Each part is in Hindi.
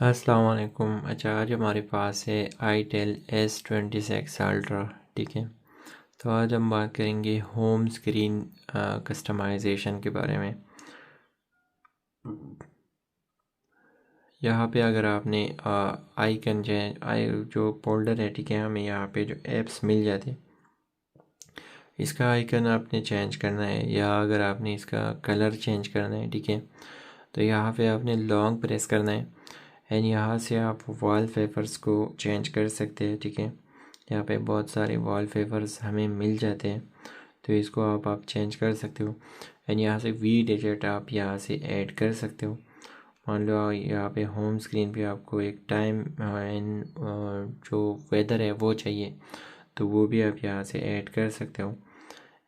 अस्सलाम वालेकुम। अच्छा, आज हमारे पास है itel S26 अल्ट्रा। ठीक है, तो आज हम बात करेंगे होम स्क्रीन कस्टमाइजेशन के बारे में। यहाँ पे अगर आपने आइकन जो फोल्डर है, ठीक है, हमें यहाँ पे जो ऐप्स मिल जाते हैं, इसका आइकन आपने चेंज करना है, या अगर आपने इसका कलर चेंज करना है, ठीक है, तो यहाँ पे आपने लॉन्ग प्रेस करना है एंड यहाँ से आप वॉलपेपर्स को चेंज कर सकते हैं। ठीक है, यहाँ पे बहुत सारे वॉलपेपर्स हमें मिल जाते हैं, तो इसको आप चेंज कर सकते हो एंड यहाँ से वी डिजिट आप यहाँ से ऐड कर सकते हो। मान लो यहाँ पे होम स्क्रीन पे आपको एक टाइम एंड जो वेदर है वो चाहिए, तो वो भी आप यहाँ से ऐड कर सकते हो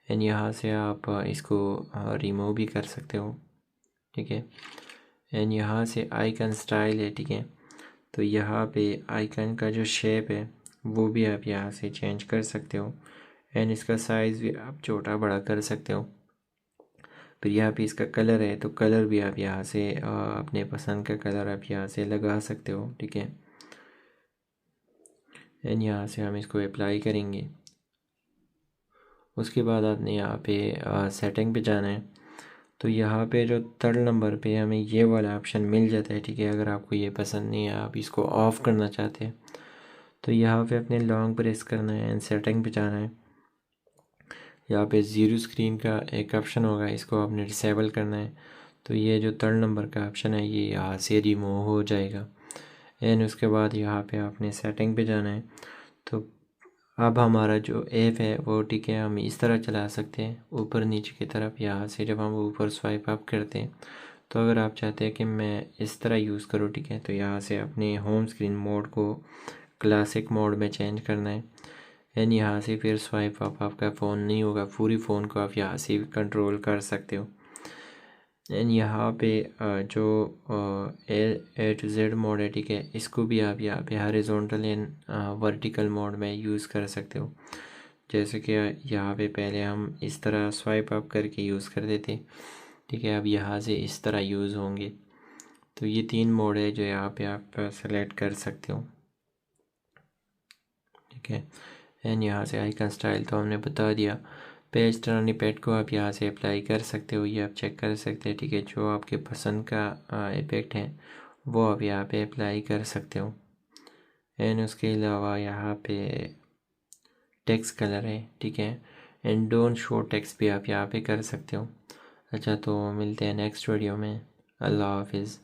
एंड यहाँ से आप इसको रिमूव भी कर सकते हो। ठीक है, एंड यहाँ से आइकन स्टाइल है, ठीक है, तो यहाँ पे आइकन का जो शेप है वो भी आप यहाँ से चेंज कर सकते हो एंड इसका साइज़ भी आप छोटा बड़ा कर सकते हो। फिर यहाँ पे इसका कलर है, तो कलर भी आप यहाँ से अपने पसंद का कलर आप यहाँ से लगा सकते हो। ठीक है, एंड यहाँ से हम इसको अप्लाई करेंगे। उसके बाद आपने यहाँ पे सेटिंग पे जाना है, तो यहाँ पे जो थर्ड नंबर पे हमें ये वाला ऑप्शन मिल जाता है। ठीक है, अगर आपको ये पसंद नहीं है, आप इसको ऑफ़ करना चाहते हैं, तो यहाँ पे अपने लॉन्ग प्रेस करना है एंड सेटिंग पे जाना है। यहाँ पे ज़ीरो स्क्रीन का एक ऑप्शन होगा, इसको आपने डिसेबल करना है, तो ये जो थर्ड नंबर का ऑप्शन है ये यहाँ से रिमूव हो जाएगा एंड उसके बाद यहाँ पे आपने सेटिंग पे जाना है। तो अब हमारा जो ऐप है वो, ठीक है, हम इस तरह चला सकते हैं ऊपर नीचे की तरफ। यहाँ से जब हम ऊपर स्वाइप अप करते हैं, तो अगर आप चाहते हैं कि मैं इस तरह यूज़ करूँ, ठीक है, तो यहाँ से अपने होम स्क्रीन मोड को क्लासिक मोड में चेंज करना है एंड यहाँ से फिर स्वाइप अप आपका फ़ोन नहीं होगा, पूरी फ़ोन को आप यहाँ से कंट्रोल कर सकते हो एंड यहाँ पे जो ए टू जेड मोड है, ठीक है, इसको भी आप यहाँ पे हॉरिजॉन्टल एंड वर्टिकल मोड में यूज़ कर सकते हो। जैसे कि यहाँ पे पहले हम इस तरह स्वाइप अप करके यूज़ करते थे, ठीक है, अब यहाँ से इस तरह यूज़ होंगे। तो ये तीन मोड है जो यहाँ पे आप सेलेक्ट कर सकते हो। ठीक है, एंड यहाँ से आइकन स्टाइल तो हमने बता दिया। पेज टर्न इफेक्ट को आप यहाँ से अप्लाई कर सकते हो, ये आप चेक कर सकते हैं। ठीक है, जो आपके पसंद का इफेक्ट है वो आप यहाँ पे अप्लाई कर सकते हो एंड उसके अलावा यहाँ पे टेक्स्ट कलर है, ठीक है, एंड डोंट शो टेक्स्ट भी आप यहाँ पे कर सकते हो। अच्छा, तो मिलते हैं नेक्स्ट वीडियो में। अल्लाह हाफिज़।